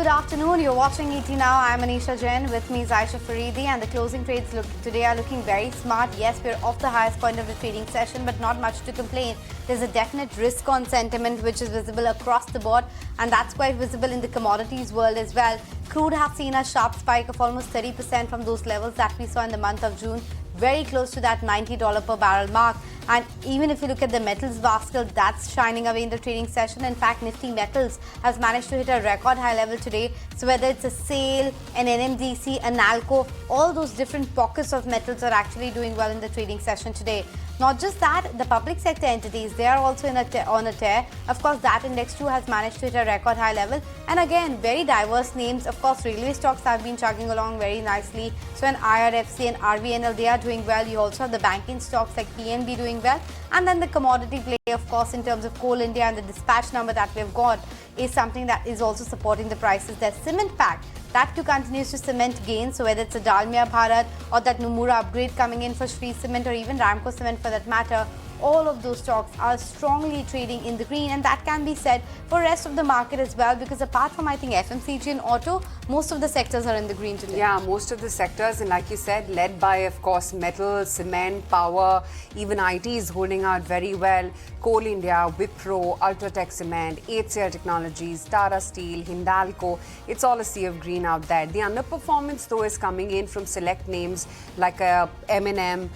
good afternoon. You're watching ET Now. I'm Anisha Jain. With me is Aisha Faridi, and the closing trades today are looking very smart. Yes, we're off the highest point of the trading session, but not much to complain. There's a definite risk on sentiment which is visible across the board, and that's quite visible in the commodities world as well. Crude has seen a sharp spike of almost 30% from those levels that we saw in the month of June, very close to that $90 per barrel mark. And even if you look at the metals basket, that's shining away in the trading session. In fact, Nifty Metals has managed to hit a record high level today. So whether it's a SAIL, an NMDC, a NALCO, all those different pockets of metals are actually doing well in the trading session today. Not just that, the public sector entities, they are also on a tear. Of course, that index too has managed to hit a record high level. And again, very diverse names. Of course, railway stocks have been chugging along very nicely. So an IRFC and RVNL, they are doing well. You also have the banking stocks like PNB doing well. And then the commodity play, of course, in terms of Coal India and the dispatch number that we've got is something that is also supporting the prices. There's cement pack. That too continues to cement gains. So whether it's a Dalmia Bharat or that Nomura upgrade coming in for Shree Cement or even Ramco Cement for that matter, all of those stocks are strongly trading in the green, and that can be said for rest of the market as well, because apart from I think FMCG and auto, most of the sectors are in the green today. Yeah, most of the sectors, and like you said, led by of course metal, cement, power, even IT is holding out very well. Coal India, Wipro, Ultratech Cement, HCL Technologies, Tata Steel, Hindalco, it's all a sea of green out there. The underperformance though is coming in from select names like M&M,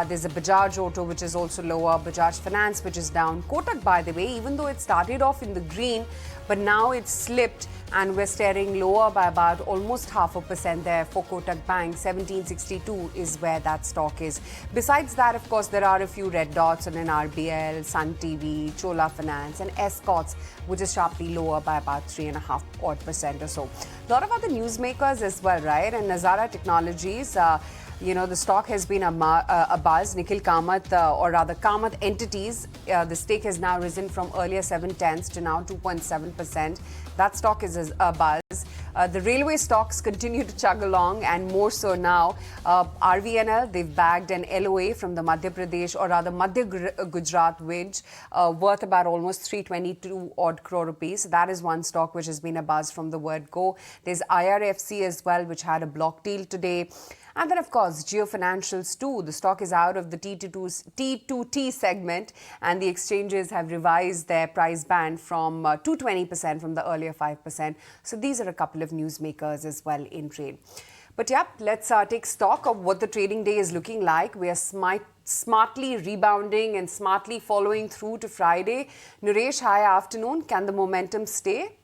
there's a Bajaj Auto which is also lower, Bajaj Finance which is down. Kotak, by the way, even though it started off in the green, but now it's slipped and we're staring lower by about almost 0.5% there for Kotak Bank. 1762 is where that stock is. Besides that, of course, there are a few red dots on an RBL, Sun TV, Chola Finance and Escorts, which is sharply lower by about 3.5% or so. A lot of other newsmakers as well, right? And Nazara Technologies, the stock has been a buzz. Nikhil Kamath, or rather Kamath Entities, the stake has now risen from earlier 0.7 to now 2.7%. That stock is a buzz. The railway stocks continue to chug along, and more so now. RVNL, they've bagged an LOA from the Madhya Pradesh, or rather Madhya Gujarat Winch, worth about almost 322 odd crore rupees. That is one stock which has been a buzz from the word go. There's IRFC as well, which had a block deal today. And then, of course, Geo Financials too. The stock is out of the T2T segment, and the exchanges have revised their price band from 220% from the earlier 5%. So these are a couple of newsmakers as well in trade. But yeah, let's take stock of what the trading day is looking like. We are smartly rebounding and smartly following through to Friday. Naresh, hi afternoon. Can the momentum stay?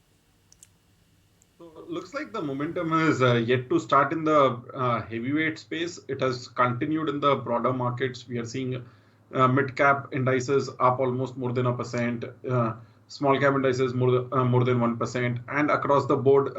Looks like the momentum is yet to start in the heavyweight space. It has continued in the broader markets. We are seeing mid-cap indices up almost more than 1%, small-cap indices more than 1%, and across the board,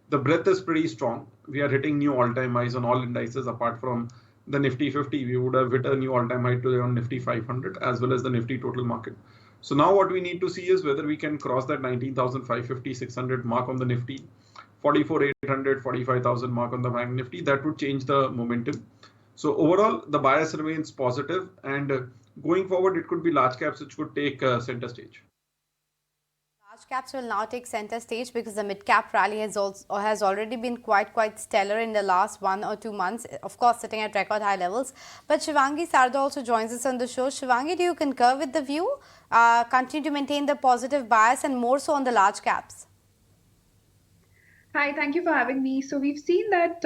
the breadth is pretty strong. We are hitting new all-time highs on all indices apart from the Nifty 50. We would have hit a new all-time high today on Nifty 500 as well as the Nifty total market. So now what we need to see is whether we can cross that 19,550, 600 mark on the Nifty, 44,800, 45,000 mark on the Bank Nifty. That would change the momentum. So overall, the bias remains positive, and going forward, it could be large caps which could take center stage. Large caps will now take center stage because the mid-cap rally has already been quite stellar in the last 1 or 2 months, of course sitting at record high levels. But Shivangi Sardo also joins us on the show. Shivangi, do you concur with the view? Continue to maintain the positive bias and more so on the large caps? Hi, thank you for having me. So we've seen that,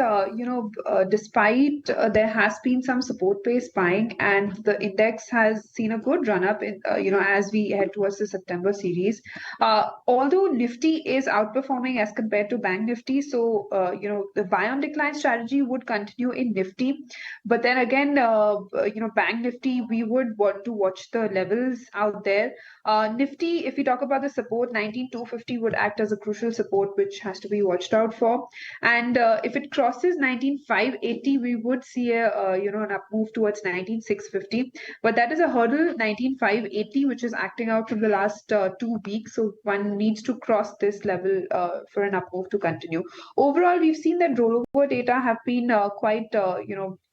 despite there has been some support-based buying and the index has seen a good run-up, as we head towards the September series. Although Nifty is outperforming as compared to Bank Nifty, so, the buy-on-decline strategy would continue in Nifty. But then again, Bank Nifty, we would want to watch the levels out there. Nifty, if we talk about the support, 19,250 would act as a crucial support, which has to be watched out for. And if it crosses 19,580, we would see an up move towards 19,650. But that is a hurdle, 19,580, which is acting out from the last 2 weeks. So one needs to cross this level for an up move to continue. Overall, we've seen that rollover data have been quite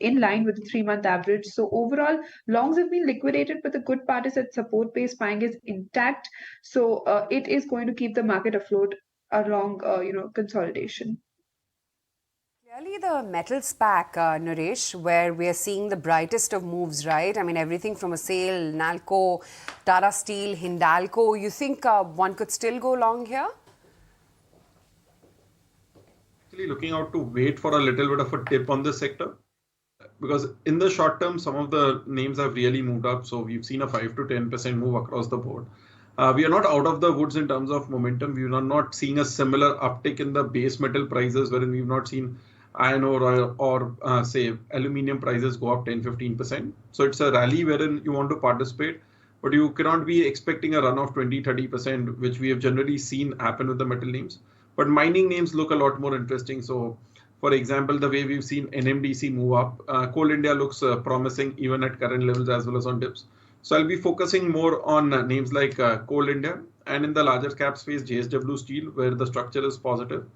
in line with the 3-month average. So overall, longs have been liquidated, but the good part is that support-based buying is intact. So it is going to keep the market afloat along, consolidation. Clearly, the metals pack, Naresh, where we are seeing the brightest of moves, right? I mean, everything from a sale, Nalco, Tata Steel, Hindalco. You think one could still go long here? Actually, looking out to wait for a little bit of a dip on this sector, because in the short term, some of the names have really moved up. So we've seen a 5 to 10% move across the board. We are not out of the woods in terms of momentum. We are not seeing a similar uptick in the base metal prices, wherein we've not seen iron ore or say aluminium prices go up 10-15%. So it's a rally wherein you want to participate, but you cannot be expecting a run of 20-30%, which we have generally seen happen with the metal names. But mining names look a lot more interesting. So for example, the way we've seen NMDC move up, Coal India looks promising even at current levels as well as on dips. So I'll be focusing more on names like Coal India, and in the larger cap space, JSW Steel, where the structure is positive.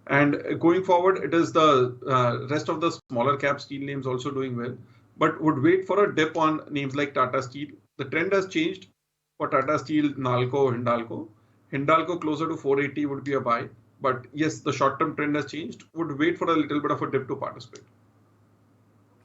And going forward, it is the rest of the smaller cap steel names also doing well, but would wait for a dip on names like Tata Steel. The trend has changed for Tata Steel, Nalco, Hindalco. Hindalco closer to 480 would be a buy. But yes, the short-term trend has changed. Would wait for a little bit of a dip to participate.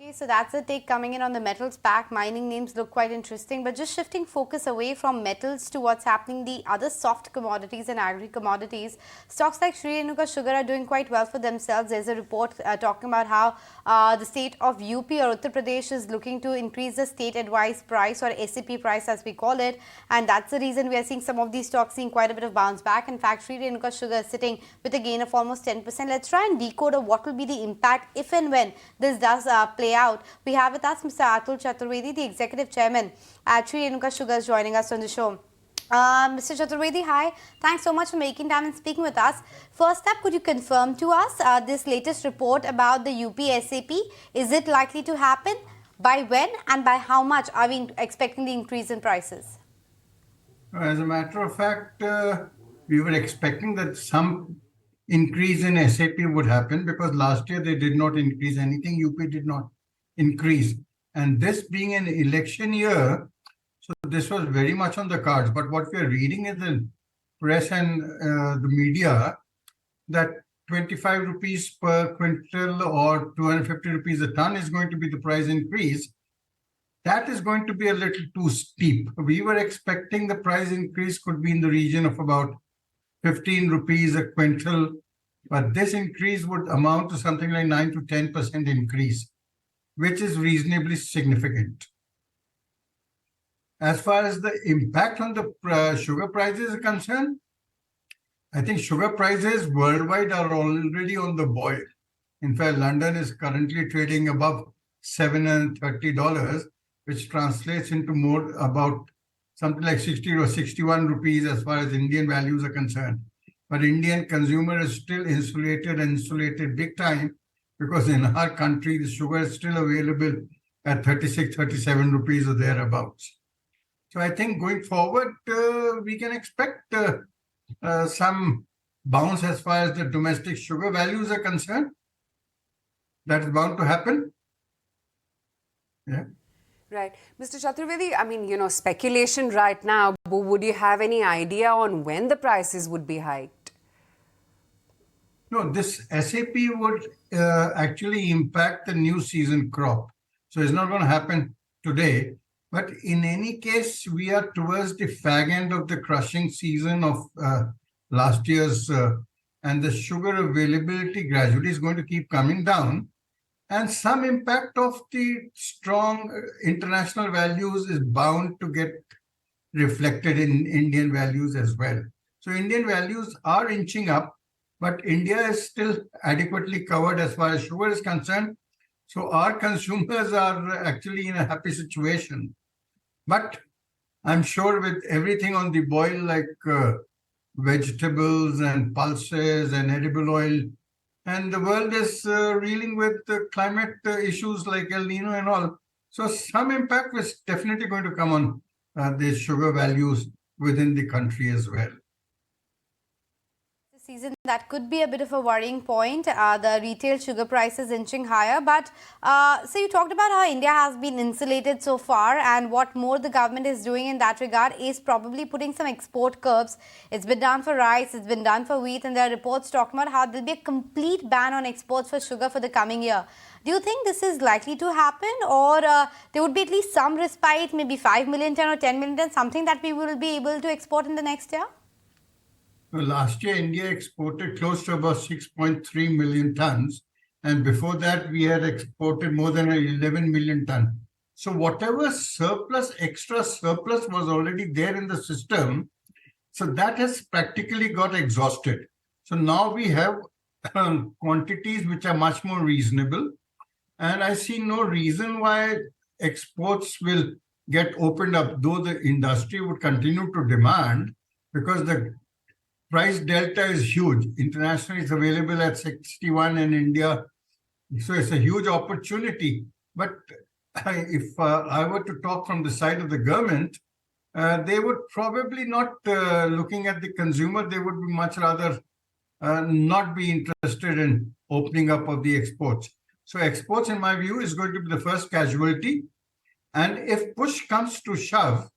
Okay, so that's the take coming in on the metals pack. Mining names look quite interesting, but just shifting focus away from metals to what's happening the other soft commodities and agri commodities. Stocks like Shree Renuka Sugar are doing quite well for themselves. There's a report talking about how the state of UP or Uttar Pradesh is looking to increase the state advised price, or SAP price as we call it, and that's the reason we are seeing some of these stocks seeing quite a bit of bounce back. In fact, Shree Renuka Sugar is sitting with a gain of almost 10%. Let's try and decode what will be the impact if and when this does play out. We have with us Mr. Atul Chaturvedi, the Executive Chairman at Shree Renuka Sugars, joining us on the show. Mr. Chaturvedi, hi. Thanks so much for making time and speaking with us. First up, could you confirm to us this latest report about the UP SAP? Is it likely to happen? By when and by how much are we expecting the increase in prices? As a matter of fact, we were expecting that some increase in SAP would happen, because last year they did not increase anything. UP did not increase. And this being an election year, so this was very much on the cards. But what we are reading in the press and the media, that 25 rupees per quintal or 250 rupees a ton is going to be the price increase. That is going to be a little too steep. We were expecting the price increase could be in the region of about 15 rupees a quintal, but this increase would amount to something like 9 to 10% increase, which is reasonably significant. As far as the impact on the sugar prices are concerned, I think sugar prices worldwide are already on the boil. In fact, London is currently trading above $730, which translates into more about something like 60 or 61 rupees as far as Indian values are concerned. But Indian consumer is still insulated big time, because in our country, the sugar is still available at 36, 37 rupees or thereabouts. So I think going forward, we can expect some bounce as far as the domestic sugar values are concerned. That is bound to happen. Yeah. Right. Mr. Chaturvedi, I mean, speculation right now, but would you have any idea on when the prices would be hiked? No, this SAP would actually impact the new season crop. So it's not going to happen today. But in any case, we are towards the fag end of the crushing season of last year's, and the sugar availability gradually is going to keep coming down. And some impact of the strong international values is bound to get reflected in Indian values as well. So Indian values are inching up, but India is still adequately covered as far as sugar is concerned. So our consumers are actually in a happy situation. But I'm sure with everything on the boil, like vegetables and pulses and edible oil, and the world is reeling with climate issues like El Nino and all. So some impact was definitely going to come on the sugar values within the country as well. Season that could be a bit of a worrying point. The retail sugar prices inching higher, but so you talked about how India has been insulated so far, and what more the government is doing in that regard is probably putting some export curbs. It's been done for rice, it's been done for wheat, and there are reports talking about how there'll be a complete ban on exports for sugar for the coming year. Do you think this is likely to happen, or there would be at least some respite, maybe 5 million ton or 10 million ton, something that we will be able to export in the next year? Well, last year, India exported close to about 6.3 million tons. And before that, we had exported more than 11 million tons. So whatever surplus, extra surplus was already there in the system, so that has practically got exhausted. So now we have quantities which are much more reasonable. And I see no reason why exports will get opened up, though the industry would continue to demand, because the price delta is huge. Internationally, it's available at 61 in India. So it's a huge opportunity. But if I were to talk from the side of the government, they would probably not, looking at the consumer, they would be much rather not be interested in opening up of the exports. So exports, in my view, is going to be the first casualty. And if push comes to shove,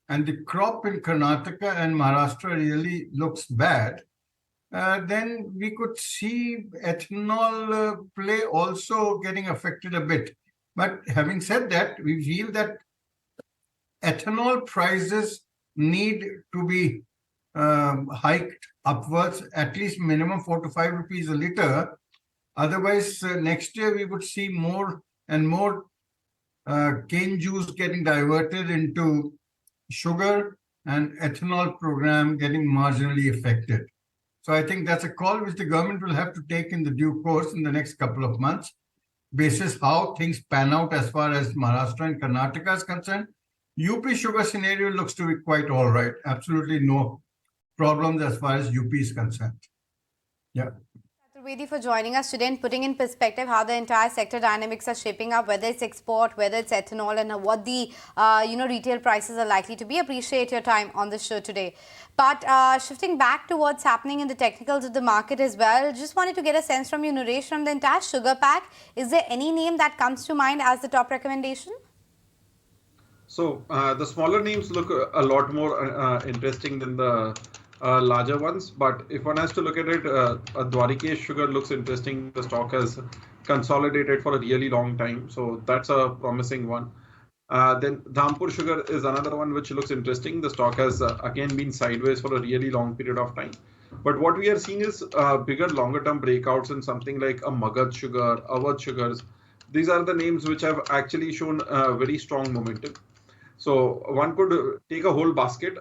and the crop in Karnataka and Maharashtra really looks bad, then we could see ethanol play also getting affected a bit. But having said that, we feel that ethanol prices need to be hiked upwards, at least minimum 4 to 5 rupees a litre. Otherwise, next year we would see more and more cane juice getting diverted into sugar, and ethanol program getting marginally affected. So I think that's a call which the government will have to take in the due course in the next couple of months, basis how things pan out as far as Maharashtra and Karnataka is concerned. UP sugar scenario looks to be quite all right. Absolutely no problems as far as UP is concerned. Yeah. Vedi for joining us today and putting in perspective how the entire sector dynamics are shaping up, whether it's export, whether it's ethanol, and what the retail prices are likely to be. Appreciate your time on the show today. But shifting back to what's happening in the technicals of the market as well, just wanted to get a sense from you, Naresh, from the entire sugar pack. Is there any name that comes to mind as the top recommendation? So the smaller names look a lot more interesting than the larger ones, but if one has to look at it, Dwarikesh sugar looks interesting. The stock has consolidated for a really long time, so that's a promising one. Then Dhampur sugar is another one which looks interesting. The stock has again been sideways for a really long period of time. But what we are seeing is bigger, longer term breakouts in something like a Magad sugar, Awadh sugars. These are the names which have actually shown very strong momentum. So one could take a whole basket.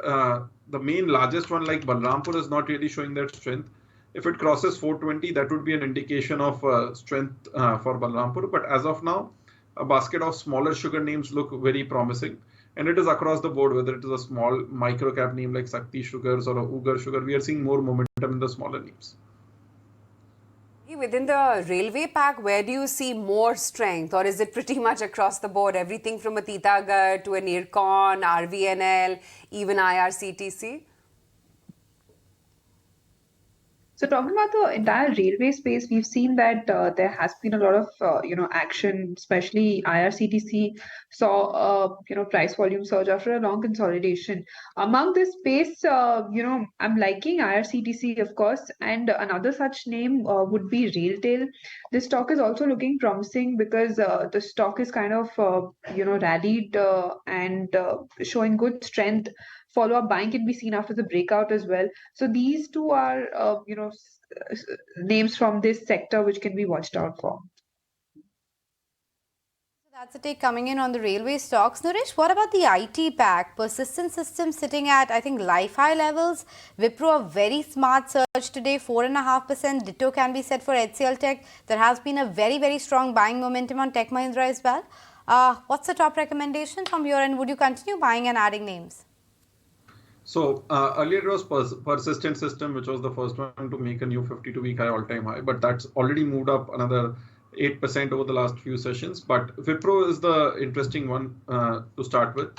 The main largest one like Balrampur is not really showing that strength. If it crosses 420, that would be an indication of strength for Balrampur. But as of now, a basket of smaller sugar names look very promising. And it is across the board, whether it is a small micro cap name like Sakti Sugars or a Ugar Sugar, we are seeing more momentum in the smaller names. Within the railway pack, where do you see more strength, or is it pretty much across the board? Everything from a Titagarh to an Ircon, RVNL, even IRCTC? So talking about the entire railway space, we've seen that there has been a lot of action, especially IRCTC saw price volume surge after a long consolidation. Among this space, I'm liking IRCTC, of course, and another such name would be Railtel. This stock is also looking promising because the stock is kind of rallied and showing good strength. Follow-up buying can be seen after the breakout as well. So these two are, names from this sector which can be watched out for. So that's a take coming in on the railway stocks. Naresh, what about the IT pack? Persistent systems sitting at, I think, life high levels. Wipro, a very smart surge today, 4.5%. Ditto can be said for HCL Tech. There has been a very, very strong buying momentum on Tech Mahindra as well. What's the top recommendation from your end? Would you continue buying and adding names? So earlier it was persistent system, which was the first one to make a new 52-week high all-time high, but that's already moved up another 8% over the last few sessions. But Wipro is the interesting one to start with.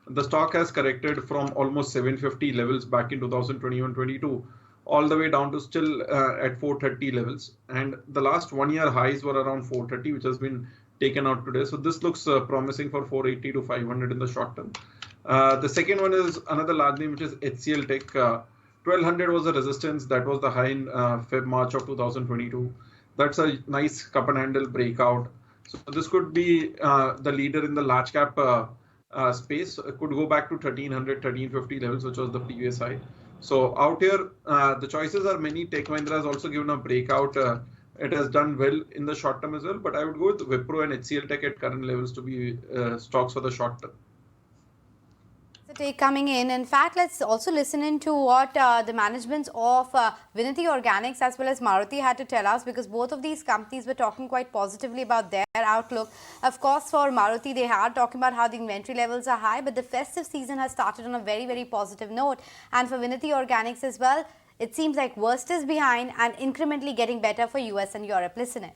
The stock has corrected from almost 750 levels back in 2021-22 all the way down to still at 430 levels. And the last 1 year highs were around 430, which has been taken out today. So this looks promising for 480 to 500 in the short term. The second one is another large name, which is HCL Tech. 1200 was the resistance. That was the high in March of 2022. That's a nice cup and handle breakout. So this could be the leader in the large cap space. It could go back to 1300, 1350 levels, which was the previous high. So out here, the choices are many. Tech Mahindra has also given a breakout. It has done well in the short term as well, but I would go with Wipro and HCL Tech at current levels to be stocks for the short term. The take coming in fact, let's also listen into what the managements of Vini Organics as well as Maruti had to tell us, because both of these companies were talking quite positively about their outlook. Of course, for Maruti, they are talking about how the inventory levels are high, but the festive season has started on a very, very positive note. And for Vini Organics as well, it seems like worst is behind and incrementally getting better for US and Europe. Listen in.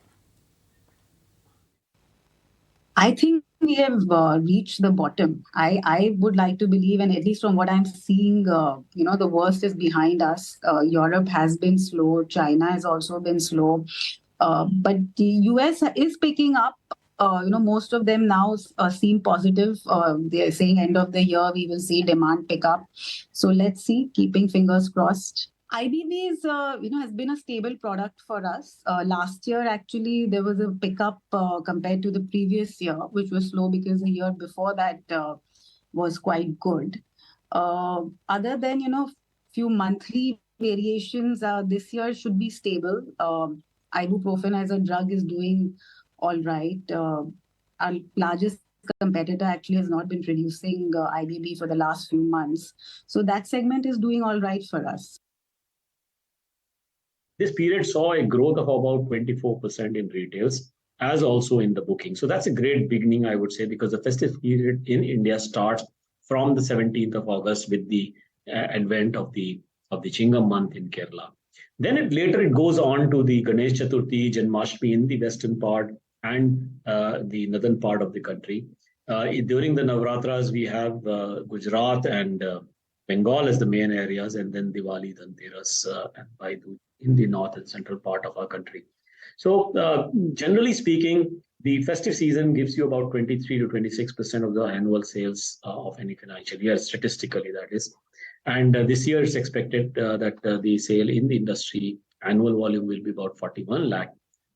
I think we have reached the bottom. I would like to believe, and at least from what I'm seeing, the worst is behind us. Europe has been slow. China has also been slow. But the US is picking up. Most of them now seem positive. They are saying end of the year, we will see demand pick up. So let's see, keeping fingers crossed. IBB is, has been a stable product for us. Last year, actually, there was a pickup compared to the previous year, which was slow because the year before that was quite good. Other than, few monthly variations, this year should be stable. Ibuprofen as a drug is doing all right. Our largest competitor actually has not been producing IBB for the last few months. So that segment is doing all right for us. This period saw a growth of about 24% in retails, as also in the booking. So that's a great beginning, I would say, because the festive period in India starts from the 17th of August with the advent of the Chingam month in Kerala. Then later it goes on to the Ganesh Chaturthi, Janmashtami in the western part and the northern part of the country. During the Navratras, we have Gujarat and Bengal as the main areas, and then Diwali, Dhanteras, and Baidu in the north and central part of our country. So generally speaking, the festive season gives you about 23 to 26% of the annual sales of any financial year, statistically that is. And this year it's expected that the sale in the industry annual volume will be about 41 lakh.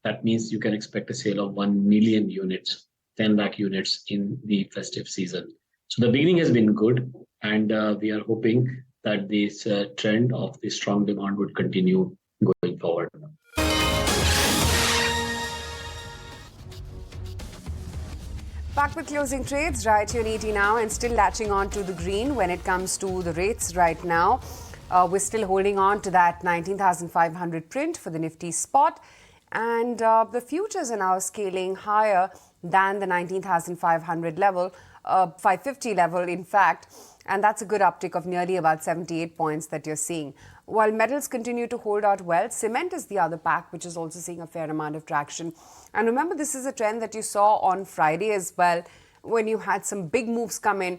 That means you can expect a sale of 1 million units, 10 lakh units in the festive season. So the beginning has been good, and we are hoping that this trend of the strong demand would continue going forward. Back with closing trades right here in ET now, and still latching on to the green when it comes to the rates right now. We're still holding on to that 19,500 print for the Nifty spot, and the futures are now scaling higher than the 19,500 level, 550 level in fact, and that's a good uptick of nearly about 78 points that you're seeing. While metals continue to hold out well, cement is the other pack which is also seeing a fair amount of traction. And remember, this is a trend that you saw on Friday as well, when you had some big moves come in,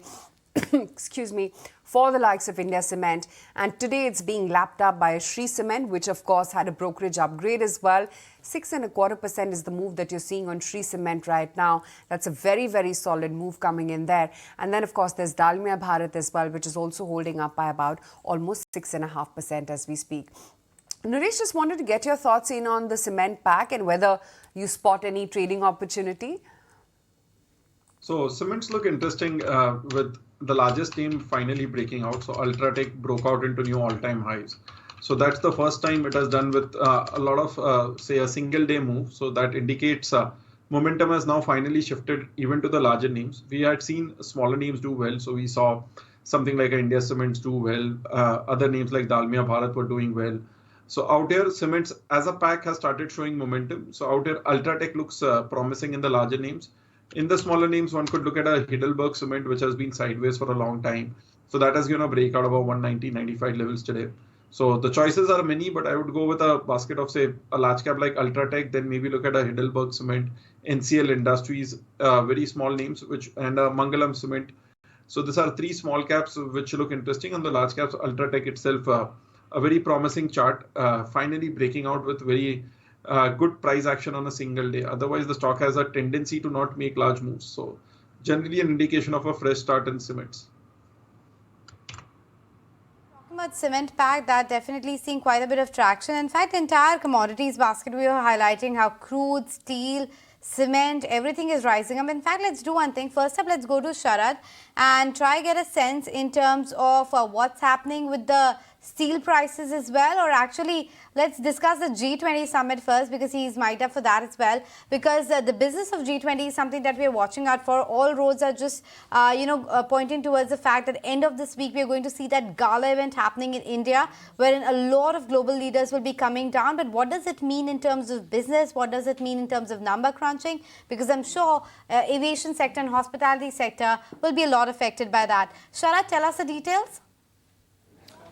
excuse me, for the likes of India Cement. And today it's being lapped up by Shree Cement, which of course had a brokerage upgrade as well. 6.25% is the move that you're seeing on Shree Cement right now. That's a very, very solid move coming in there. And then of course there's Dalmia Bharat as well, which is also holding up by about almost 6.5% as we speak. Naresh, just wanted to get your thoughts in on the cement pack and whether you spot any trading opportunity. So cements look interesting with the largest name finally breaking out. So Ultratech broke out into new all-time highs. So that's the first time it has done with a lot of, say, a single day move. So that indicates momentum has now finally shifted even to the larger names. We had seen smaller names do well. So we saw something like India Cements do well. Other names like Dalmia Bharat were doing well. So out here, cements as a pack has started showing momentum. So out here, Ultratech looks promising in the larger names. In the smaller names, one could look at a Heidelberg Cement, which has been sideways for a long time. So that has given a breakout of about 190-95 levels today. So the choices are many, but I would go with a basket of, say, a large cap like Ultratech, then maybe look at a Heidelberg Cement, NCL Industries, very small names, and Mangalam Cement. So these are three small caps which look interesting, and the large caps, Ultratech itself a very promising chart, finally breaking out with very good price action on a single day. Otherwise, the stock has a tendency to not make large moves. So generally an indication of a fresh start in cements. Talking about cement pack, that definitely seeing quite a bit of traction. In fact, entire commodities basket, we were highlighting how crude, steel, cement, everything is rising up. In fact, let's do one thing. First up, let's go to Sharad and try get a sense in terms of what's happening with the steel prices as well, or actually let's discuss the G20 Summit first, because he's mic'd up for that as well, because the business of G20 is something that we're watching out for. All roads are just pointing towards the fact that end of this week we're going to see that gala event happening in India, wherein a lot of global leaders will be coming down. But what does it mean in terms of business? What does it mean in terms of number crunching? Because I'm sure aviation sector and hospitality sector will be a lot affected by that. Sharad, tell us the details.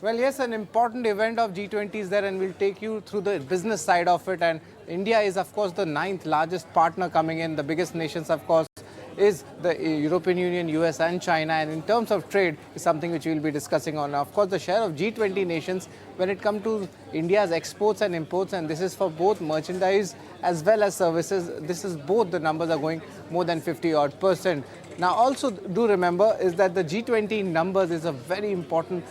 Well, yes, an important event of G20 is there, and we'll take you through the business side of it. And India is, of course, the 9th largest partner coming in. The biggest nations, of course, is the European Union, US and China. And in terms of trade, is something which we'll be discussing on. Of course, the share of G20 nations when it comes to India's exports and imports, and this is for both merchandise as well as services. This is both the numbers are going more than 50-odd%. Now, also do remember is that the G20 numbers is a very important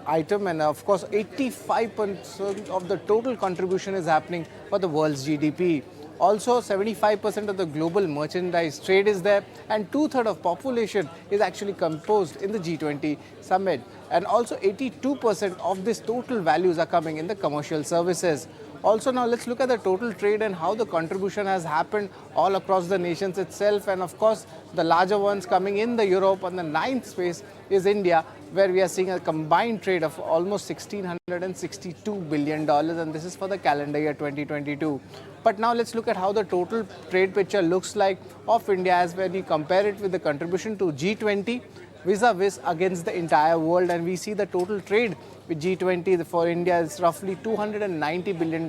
item, and of course 85% of the total contribution is happening for the world's GDP. Also 75% of the global merchandise trade is there, and 2/3 of population is actually composed in the G20 summit, and also 82% of this total values are coming in the commercial services. Also, now let's look at the total trade and how the contribution has happened all across the nations itself. And of course, the larger ones coming in the Europe on the 9th space is India, where we are seeing a combined trade of almost $1,662 billion, and this is for the calendar year 2022. But now let's look at how the total trade picture looks like of India as when you compare it with the contribution to G20 vis-a-vis against the entire world, and we see the total trade with G20 for India is roughly $290 billion,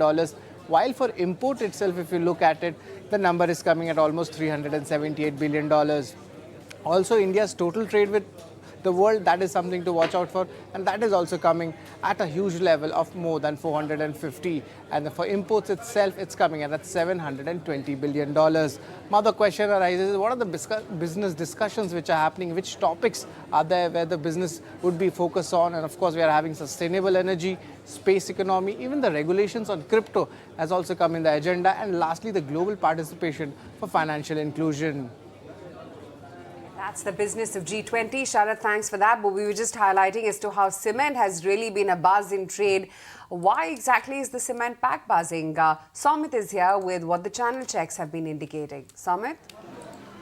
while for import itself, if you look at it, the number is coming at almost $378 billion. Also, India's total trade with the world, that is something to watch out for, and that is also coming at a huge level of more than 450, and for imports itself it's coming at $720 billion. Now the question arises, what are the business discussions which are happening, which topics are there where the business would be focused on? And of course we are having sustainable energy, space economy, even the regulations on crypto has also come in the agenda, and lastly the global participation for financial inclusion. That's the business of G20. Sharad, thanks for that. But we were just highlighting as to how cement has really been a buzz in trade. Why exactly is the cement pack buzzing? Somit is here with what the channel checks have been indicating. Somit?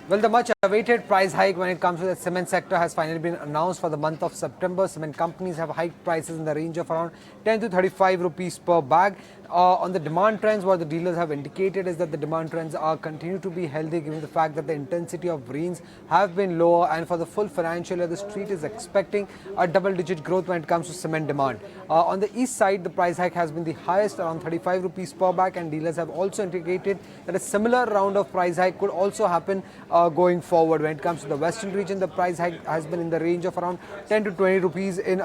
Well, the much awaited price hike when it comes to the cement sector has finally been announced for the month of September. Cement companies have hiked prices in the range of around 10 to 35 rupees per bag. On the demand trends, what the dealers have indicated is that the demand trends are continue to be healthy given the fact that the intensity of rains have been lower, and for the full financial year the street is expecting a double-digit growth when it comes to cement demand. On the east side, the price hike has been the highest, around 35 rupees per bag, and dealers have also indicated that a similar round of price hike could also happen going forward. When it comes to the western region, the price hike has been in the range of around 10 to 20 rupees in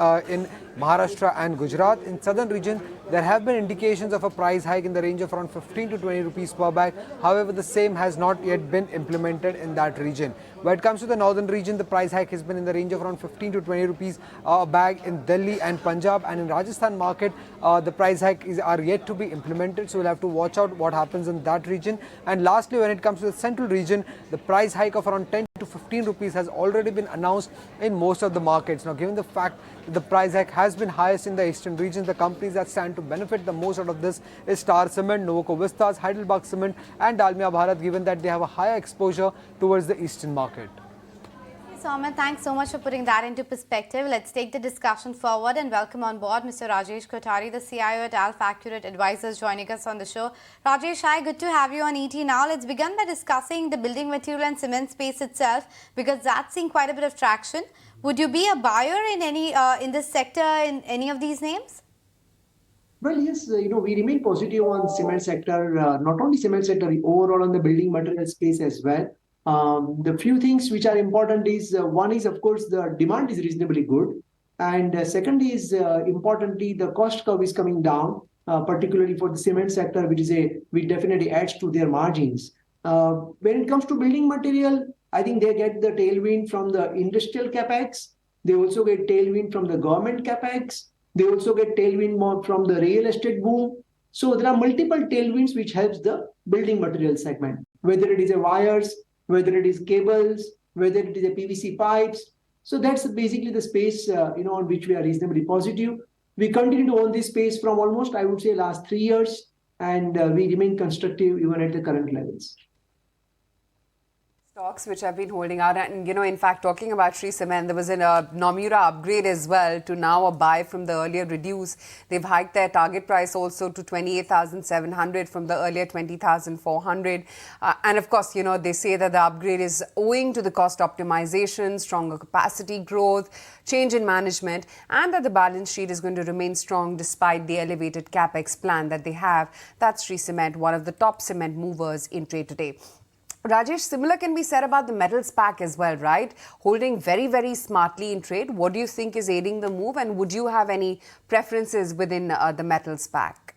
Maharashtra and Gujarat. In southern region, there have been indications of a price hike in the range of around 15 to 20 rupees per bag. However, the same has not yet been implemented in that region. When it comes to the northern region, the price hike has been in the range of around 15 to 20 rupees a bag in Delhi and Punjab, and in Rajasthan market, the price hike are yet to be implemented. So we'll have to watch out what happens in that region. And lastly, when it comes to the central region, the price hike of around 10 to 15 rupees has already been announced in most of the markets. Now, given the fact that the price hike has been highest in the eastern region, the companies that stand to benefit the most out of this is Star Cement, Nuvoco Vistas, Heidelberg Cement and Dalmia Bharat, given that they have a higher exposure towards the eastern market. Somit, thanks so much for putting that into perspective. Let's take the discussion forward and welcome on board Mr. Rajesh Kotari, the CIO at Alpha Accurate Advisors, joining us on the show. Rajesh, hi, good to have you on ET now. Let's begin by discussing the building material and cement space itself, because that's seeing quite a bit of traction. Would you be a buyer in any in this sector in any of these names? Well, yes, we remain positive on cement sector, not only cement sector, overall on the building material space as well. The few things which are important is, one is, of course, the demand is reasonably good. And second is, importantly, the cost curve is coming down, particularly for the cement sector, which definitely adds to their margins. When it comes to building material, I think they get the tailwind from the industrial capex. They also get tailwind from the government capex. They also get tailwind more from the real estate boom. So there are multiple tailwinds which helps the building material segment, whether it is a wires, whether it is cables, whether it is a PVC pipes. So that's basically the space on which we are reasonably positive. We continue to own this space from almost, I would say, last 3 years, and we remain constructive even at the current levels. Stocks which have been holding out, and in fact, talking about Shree Cement, there was a Nomura upgrade as well to now a buy from the earlier reduce. They've hiked their target price also to 28,700 from the earlier 20,400. And of course, they say that the upgrade is owing to the cost optimization, stronger capacity growth, change in management, and that the balance sheet is going to remain strong despite the elevated capex plan that they have. That's Shree Cement, one of the top cement movers in trade today. Rajesh, similar can be said about the metals pack as well, right? Holding very, very smartly in trade. What do you think is aiding the move, and would you have any preferences within the metals pack?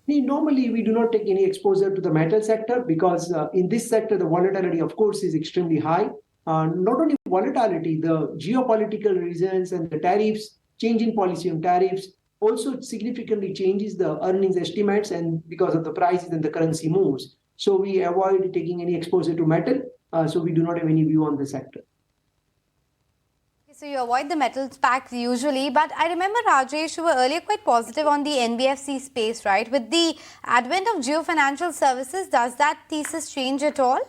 Normally, we do not take any exposure to the metal sector because in this sector, the volatility, of course, is extremely high. Not only volatility, the geopolitical reasons and the tariffs, change in policy on tariffs also significantly changes the earnings estimates, and because of the prices and the currency moves. So we avoid taking any exposure to metal. So we do not have any view on the sector. So you avoid the metals pack usually, but I remember, Rajesh, you were earlier quite positive on the NBFC space, right? With the advent of Geo Financial Services, does that thesis change at all?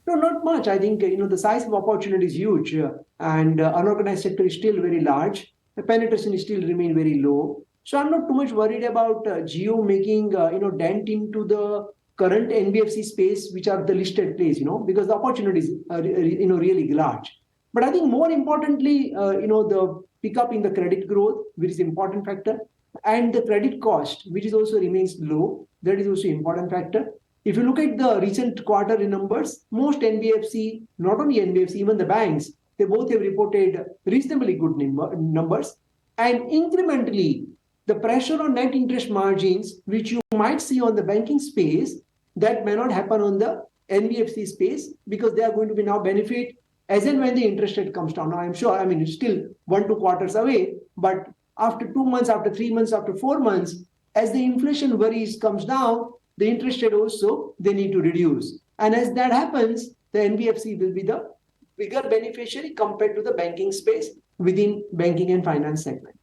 No, not much. I think the size of opportunity is huge, and unorganized sector is still very large. The penetration is still remain very low. So I'm not too much worried about Geo making dent into the current NBFC space, which are the listed plays, because the opportunities are really large. But I think more importantly, the pickup in the credit growth, which is important factor, and the credit cost, which is also remains low, that is also important factor. If you look at the recent quarterly numbers, most NBFC, not only NBFC, even the banks, they both have reported reasonably good numbers. And incrementally, the pressure on net interest margins, which you might see on the banking space, that may not happen on the NBFC space because they are going to be now benefit as and when the interest rate comes down. Now, I'm sure, it's still 1-2 quarters away, but after 2 months, after 3 months, after 4 months, as the inflation worries comes down, the interest rate also, they need to reduce. And as that happens, the NBFC will be the bigger beneficiary compared to the banking space within banking and finance segment.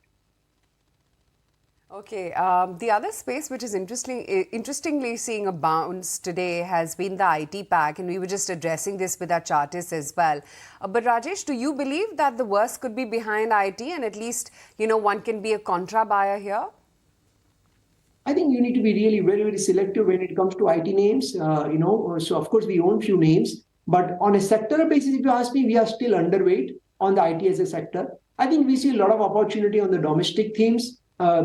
Okay, the other space which is interestingly seeing a bounce today has been the IT pack, and we were just addressing this with our chartists as well. But Rajesh, do you believe that the worst could be behind IT, and at least, one can be a contra buyer here? I think you need to be really very, very selective when it comes to IT names. So of course we own few names, but on a sectoral basis, if you ask me, we are still underweight on the IT as a sector. I think we see a lot of opportunity on the domestic themes.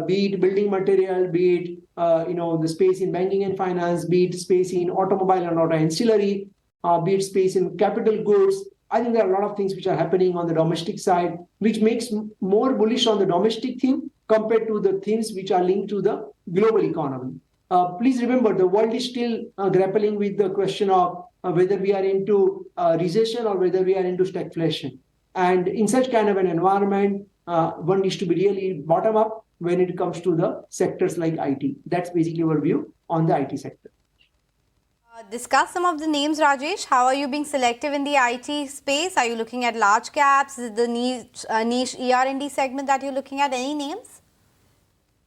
Be it building material, be it the space in banking and finance, be it space in automobile and auto ancillary, be it space in capital goods. I think there are a lot of things which are happening on the domestic side, which makes more bullish on the domestic theme compared to the themes which are linked to the global economy. Please remember, the world is still grappling with the question of whether we are into recession or whether we are into stagflation. And in such kind of an environment, one needs to be really bottom up when it comes to the sectors like IT. That's basically our view on the IT sector. Discuss some of the names, Rajesh. How are you being selective in the IT space? Are you looking at large caps? Is it the niche ER&D segment that you're looking at? Any names?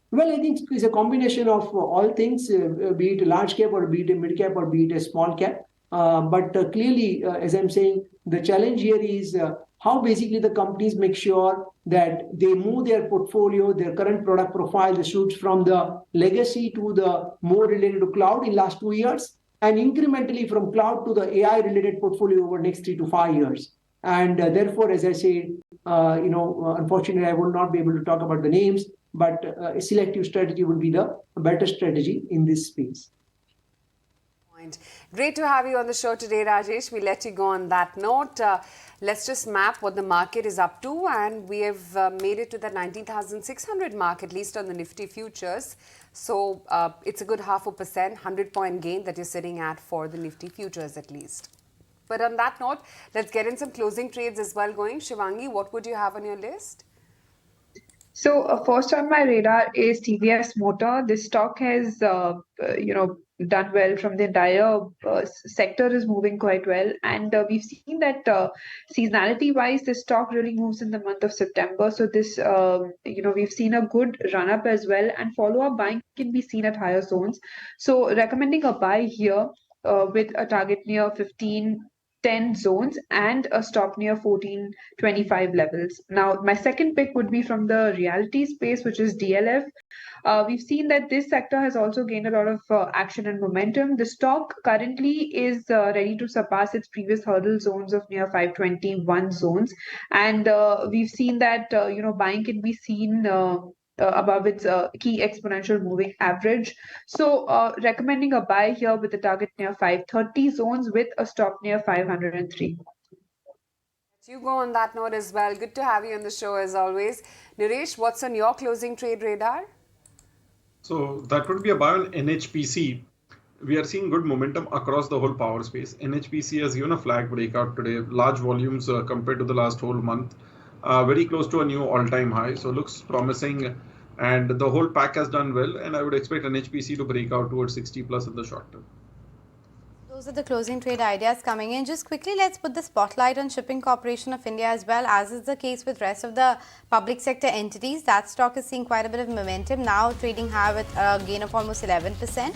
Well, I think it's a combination of all things, be it a large cap or be it a mid cap or be it a small cap. But clearly, as I'm saying, the challenge here is how basically the companies make sure that they move their portfolio, their current product profile, the suits from the legacy to the more related to cloud in last 2 years, and incrementally from cloud to the AI related portfolio over next 3 to 5 years. And therefore, as I said, unfortunately, I will not be able to talk about the names, but a selective strategy would be the better strategy in this space. Great to have you on the show today, Rajesh. We let you go on that note. Let's just map what the market is up to, and we have made it to the 19,600 mark, at least on the Nifty futures. So it's a good 0.5%, 100-point gain that you're sitting at for the Nifty futures at least. But on that note, let's get in some closing trades as well going. Shivangi, what would you have on your list? So first on my radar is TVS Motor. This stock has, done well from the entire sector is moving quite well. And we've seen that seasonality-wise, this stock really moves in the month of September. So this, we've seen a good run-up as well. And follow-up buying can be seen at higher zones. So recommending a buy here with a target near 1510 zones and a stop near 1425 levels. Now, my second pick would be from the realty space, which is DLF. We've seen that this sector has also gained a lot of action and momentum. The stock currently is ready to surpass its previous hurdle zones of near 521 zones. And we've seen that, buying can be seen above its key exponential moving average. So recommending a buy here with a target near 530 zones with a stop near 503. You go on that note as well. Good to have you on the show as always. Naresh, what's on your closing trade radar? So that would be a buy on NHPC. We are seeing good momentum across the whole power space. NHPC has given a flag breakout today. Large volumes compared to the last whole month. Very close to a new all-time high. So looks promising. And the whole pack has done well. And I would expect NHPC to break out towards 60 plus in the short term. Those are the closing trade ideas coming in. Just quickly, let's put the spotlight on Shipping Corporation of India as well, as is the case with rest of the public sector entities. That stock is seeing quite a bit of momentum now, trading high with a gain of almost 11%.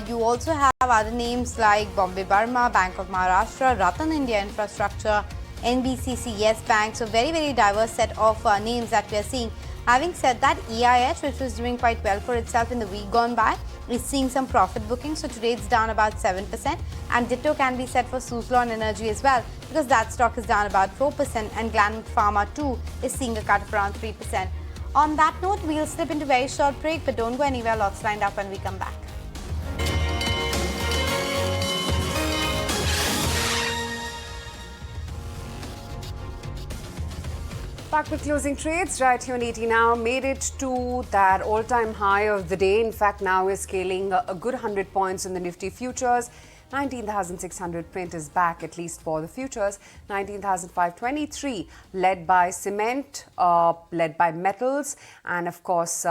You also have other names like Bombay Burma, Bank of Maharashtra, Ratan India Infrastructure, NBCC, Yes Bank. So very, very diverse set of names that we are seeing. Having said that, EIH, which was doing quite well for itself in the week gone by, is seeing some profit booking. So today it's down about 7%, and ditto can be said for Suzlon Energy as well, because that stock is down about 4%, and Glenmark Pharma too is seeing a cut of around 3%. On that note, we'll slip into a very short break, but don't go anywhere. Lots lined up when we come back. Back with closing trades right here on 80 now. Made it to that all-time high of the day. In fact, now we're scaling a good 100 points in the Nifty futures. 19,600 print is back, at least for the futures. 19,523, led by cement, led by metals, and of course,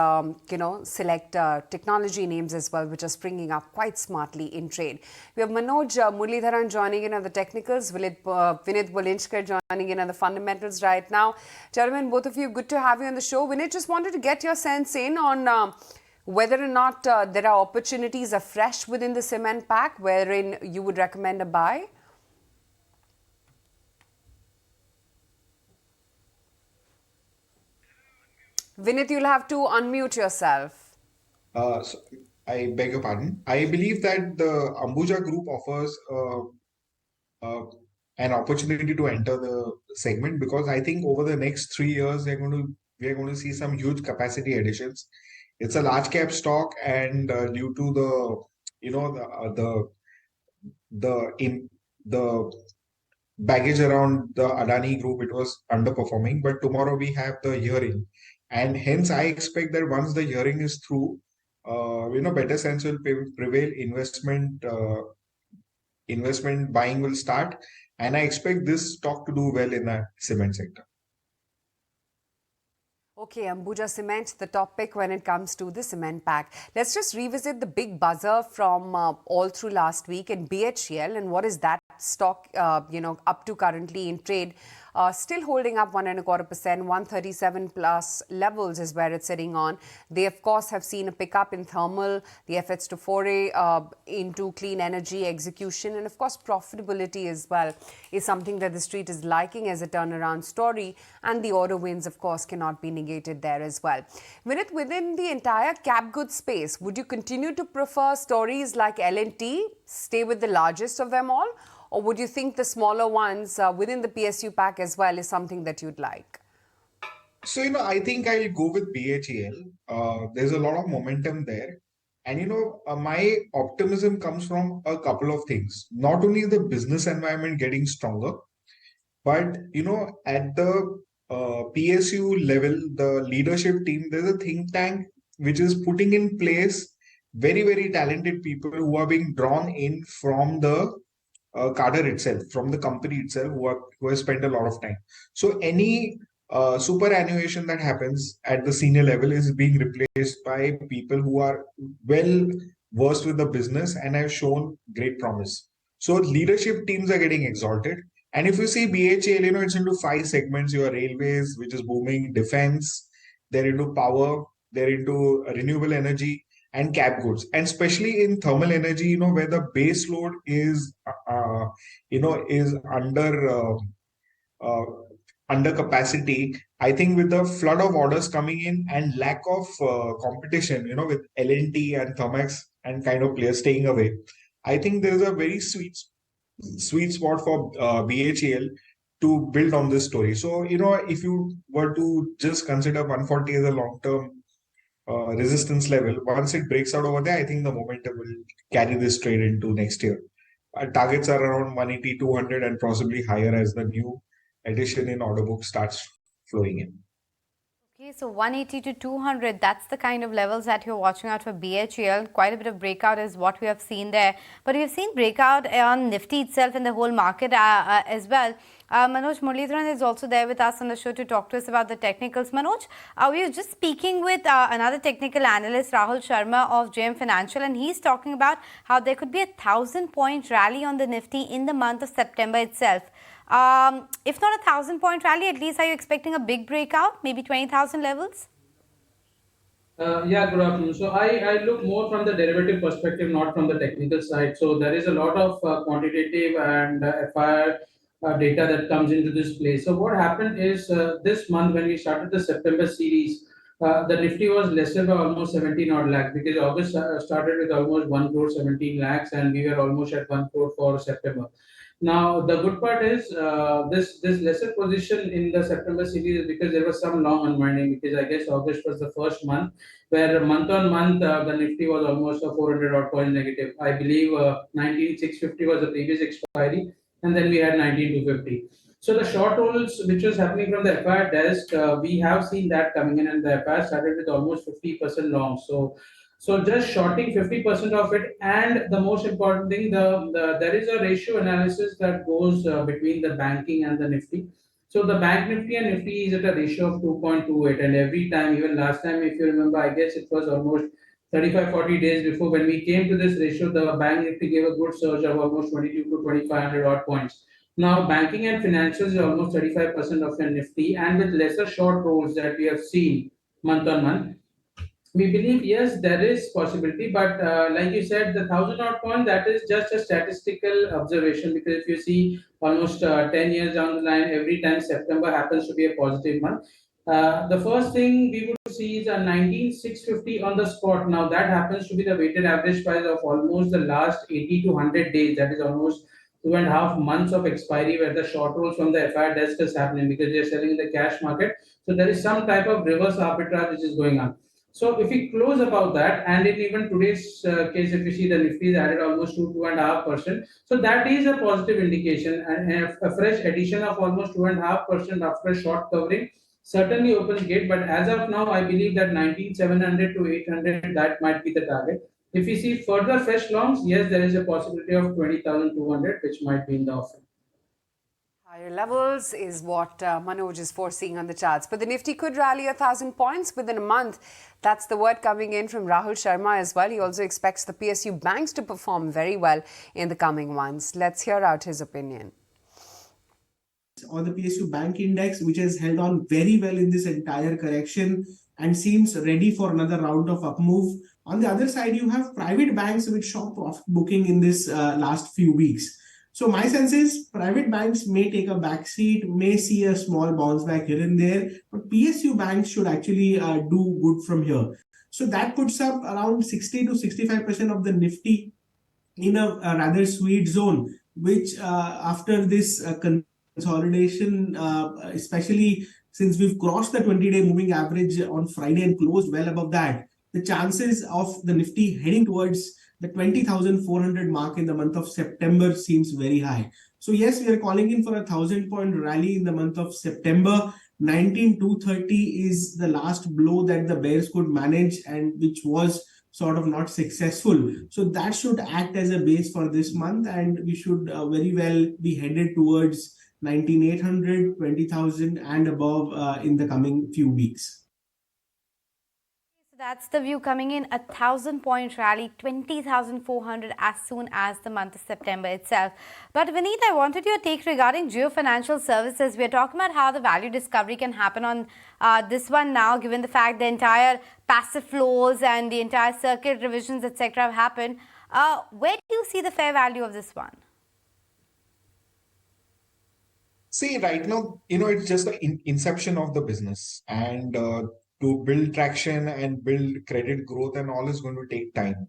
select technology names as well, which are springing up quite smartly in trade. We have Manoj Muralidharan joining in on the technicals, Vinit Bolinchkar joining in on the fundamentals right now. Gentlemen, both of you, good to have you on the show. Vinit, just wanted to get your sense in on whether or not there are opportunities afresh within the cement pack wherein you would recommend a buy? Vinit, you'll have to unmute yourself. So I beg your pardon. I believe that the Ambuja Group offers an opportunity to enter the segment, because I think over the next 3 years we are going to see some huge capacity additions. It's a large cap stock, and due to the baggage around the Adani Group, it was underperforming. But tomorrow we have the hearing, and hence I expect that once the hearing is through, better sense will prevail. Investment buying will start, and I expect this stock to do well in the cement sector. Okay, Ambuja Cement, the top pick when it comes to the cement pack. Let's just revisit the big buzzer from all through last week in BHEL, and what is that stock, up to currently in trade. Still holding up 1.25%, 137 plus levels is where it's sitting on. They, of course, have seen a pickup in thermal, the efforts to foray into clean energy execution, and, of course, profitability as well is something that the street is liking as a turnaround story, and the order wins, of course, cannot be negated there as well. Vinit, within the entire cap goods space, would you continue to prefer stories like L&T, stay with the largest of them all? Or would you think the smaller ones within the PSU pack as well is something that you'd like? So, I think I'll go with BHEL. There's a lot of momentum there. And my optimism comes from a couple of things. Not only the business environment getting stronger, but at the PSU level, the leadership team, there's a think tank which is putting in place very, very talented people who are being drawn in from the cadre itself, from the company itself, who have spent a lot of time. So any superannuation that happens at the senior level is being replaced by people who are well versed with the business and have shown great promise. So leadership teams are getting exalted. And if you see BHAL, it's into 5 segments. Your railways, which is booming, defense, they're into power, they're into renewable energy, and cap goods, and especially in thermal energy, where the base load is is under capacity. I think with the flood of orders coming in and lack of competition, with L&T and Thermex and kind of players staying away, I think there is a very sweet spot for BHEL to build on this story. So, if you were to just consider 140 as a long-term resistance level, once it breaks out over there, I think the momentum will carry this trade into next year. Targets are around 180, 200 and possibly higher as the new addition in order book starts flowing in. Okay, so 180 to 200, that's the kind of levels that you're watching out for BHEL. Quite a bit of breakout is what we have seen there. But we've seen breakout on Nifty itself and the whole market as well. Manoj Muralidharan is also there with us on the show to talk to us about the technicals. Manoj, we were just speaking with another technical analyst, Rahul Sharma of GM Financial, and he's talking about how there could be a 1,000-point rally on the Nifty in the month of September itself. If not a 1,000-point rally, at least are you expecting a big breakout, maybe 20,000 levels? Yeah, good afternoon. So I look more from the derivative perspective, not from the technical side. So there is a lot of quantitative and FIR data that comes into this play. So what happened is this month when we started the September series, the Nifty was lesser by almost 17 odd lakhs, because August started with almost 1 crore 17 lakhs and we were almost at 1 crore for September. Now, the good part is this lesser position in the September series is because there was some long unwinding, because I guess August was the first month where month on month the Nifty was almost a 400 odd point negative. I believe 19,650 was the previous expiry, and then we had 19,250. So the short rolls which was happening from the FIR desk, we have seen that coming in, and the FIR started with almost 50% long. So just shorting 50% of it, and the most important thing, there is a ratio analysis that goes between the banking and the Nifty. So the bank Nifty and Nifty is at a ratio of 2.28, and every time, even last time, if you remember, I guess it was almost 35-40 days before when we came to this ratio, the bank Nifty gave a good surge of almost 22 to 2,500 odd points. Now, banking and financials is almost 35% of your Nifty, and with lesser short rolls that we have seen month on month, we believe, yes, there is possibility, but like you said, the 1,000 odd point, that is just a statistical observation, because if you see almost 10 years down the line, every time September happens to be a positive month, the first thing we would see is a 19,650 on the spot. Now that happens to be the weighted average price of almost the last 80 to 100 days. That is almost 2.5 months of expiry where the short rolls from the FIR desk is happening, because they are selling in the cash market. So there is some type of reverse arbitrage which is going on. So if we close about that, and in even today's case, if you see the Nifty is added almost 2.5%, so that is a positive indication, and a fresh addition of almost 2.5% after a short covering certainly opens gate. But as of now, I believe that 19,700 to 800, that might be the target. If we see further fresh longs, yes, there is a possibility of 20,200, which might be in the offing. Higher levels is what Manoj is foreseeing on the charts. But the Nifty could rally 1,000 points within a month. That's the word coming in from Rahul Sharma as well. He also expects the PSU banks to perform very well in the coming months. Let's hear out his opinion. On the PSU Bank Index, which has held on very well in this entire correction and seems ready for another round of up move. On the other side, you have private banks which saw profit booking in this last few weeks. So my sense is private banks may take a backseat, may see a small bounce back here and there, but PSU banks should actually do good from here. So that puts up around 60 to 65% of the Nifty in a rather sweet zone, which after this consolidation, especially since we've crossed the 20-day moving average on Friday and closed well above that, the chances of the Nifty heading towards the 20,400 mark in the month of September seems very high. So yes, we are calling in for a 1,000-point rally in the month of September. 19,230 is the last blow that the bears could manage, and which was sort of not successful. So that should act as a base for this month, and we should very well be headed towards 19,800, 20,000 and above in the coming few weeks. So that's the view coming in, a 1,000-point rally, 20,400 as soon as the month of September itself. But Vineet, I wanted your take regarding Geo Financial Services. We are talking about how the value discovery can happen on this one now, given the fact the entire passive flows and the entire circuit revisions, etc. have happened. Where do you see the fair value of this one? See, right now, it's just the inception of the business, and to build traction and build credit growth and all is going to take time.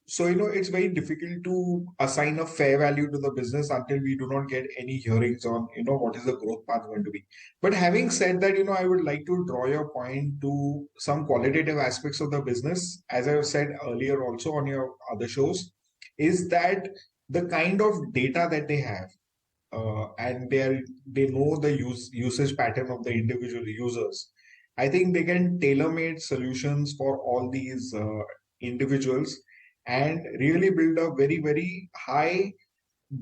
So, it's very difficult to assign a fair value to the business until we do not get any hearings on, what is the growth path going to be. But having said that, I would like to draw your point to some qualitative aspects of the business, as I've said earlier also on your other shows, is that the kind of data that they have, and they know the usage pattern of the individual users. I think they can tailor-made solutions for all these individuals and really build a very, very high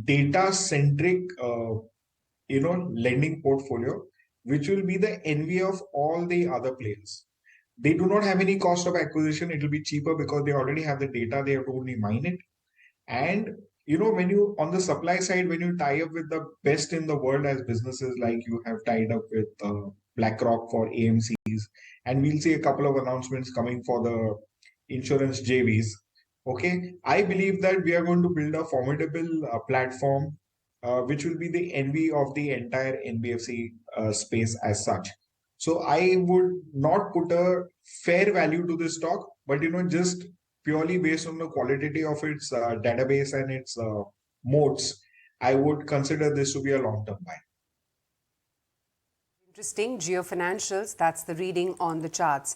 data-centric, lending portfolio, which will be the envy of all the other players. They do not have any cost of acquisition. It will be cheaper because they already have the data. They have to only mine it. And when you, on the supply side, when you tie up with the best in the world as businesses, like you have tied up with BlackRock for AMCs, and we'll see a couple of announcements coming for the insurance JVs. Okay, I believe that we are going to build a formidable platform, which will be the envy of the entire NBFC space as such. So I would not put a fair value to this stock, but just purely based on the quality of its database and its moats, I would consider this to be a long-term buy. Interesting. Geo Financials, that's the reading on the charts,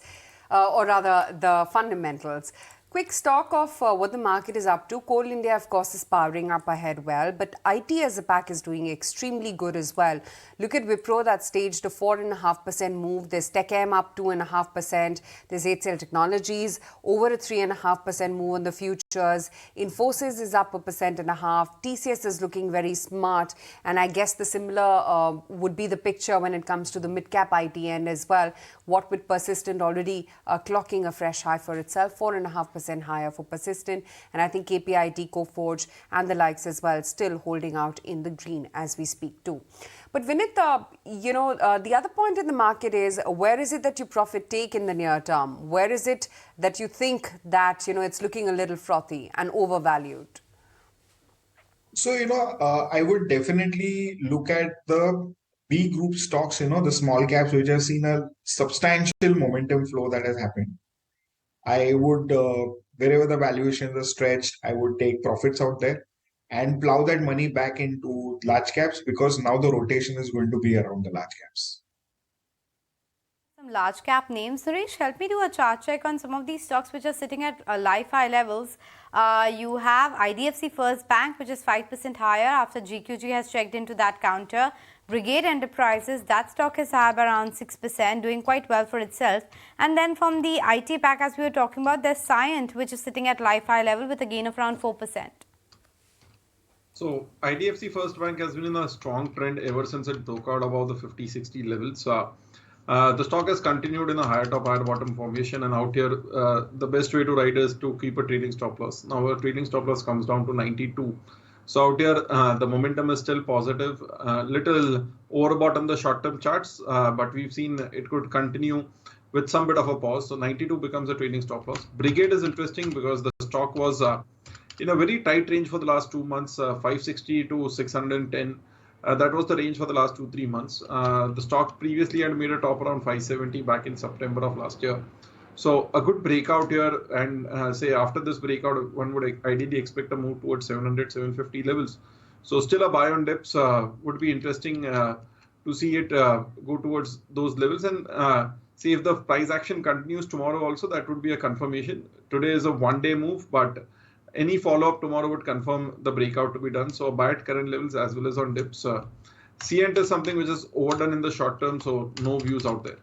or rather the fundamentals. Quick stock of what the market is up to. Coal India, of course, is powering up ahead well, but IT as a pack is doing extremely good as well. Look at Wipro, that staged a 4.5% move. There's TechM up 2.5%. There's HCL Technologies over a 3.5% move on the futures. Infosys is up 1.5%. TCS is looking very smart, and I guess the similar would be the picture when it comes to the mid-cap IT end as well. What with Persistent already clocking a fresh high for itself, 4.5% higher for Persistent, and I think KPIT, Coforge and the likes as well still holding out in the green as we speak too. But Vinit, the other point in the market is, where is it that you profit take in the near term? Where is it that you think that it's looking a little frothy and overvalued? So I would definitely look at the B group stocks, the small caps, which have seen a substantial momentum flow that has happened. I would, wherever the valuations are stretched, I would take profits out there and plow that money back into large caps, because now the rotation is going to be around the large caps. Some large cap names. Suresh, help me do a chart check on some of these stocks which are sitting at life high levels. You have IDFC First Bank, which is 5% higher after GQG has checked into that counter. Brigade Enterprises, that stock is high around 6%, doing quite well for itself. And then from the IT pack, as we were talking about, there's Cyient, which is sitting at life high level with a gain of around 4%. So IDFC First Bank has been in a strong trend ever since it broke out above the 50-60 levels. The stock has continued in a higher top, higher bottom formation, and out here, the best way to ride is to keep a trading stop loss. Now, our trading stop loss comes down to 92. So out here, the momentum is still positive, little overbought on the short-term charts, but we've seen it could continue with some bit of a pause. So 92 becomes a trading stop loss. Brigade is interesting because the stock was in a very tight range for the last 2 months, 560 to 610. That was the range for the last 2-3 months. The stock previously had made a top around 570 back in September of last year. So a good breakout here, and say after this breakout, one would ideally expect a move towards 700, 750 levels. So still a buy on dips would be interesting to see it go towards those levels. And See, if the price action continues tomorrow also, that would be a confirmation. Today is a one-day move, but any follow-up tomorrow would confirm the breakout to be done. So buy at current levels as well as on dips. Cient is something which is overdone in the short term, so no views out there.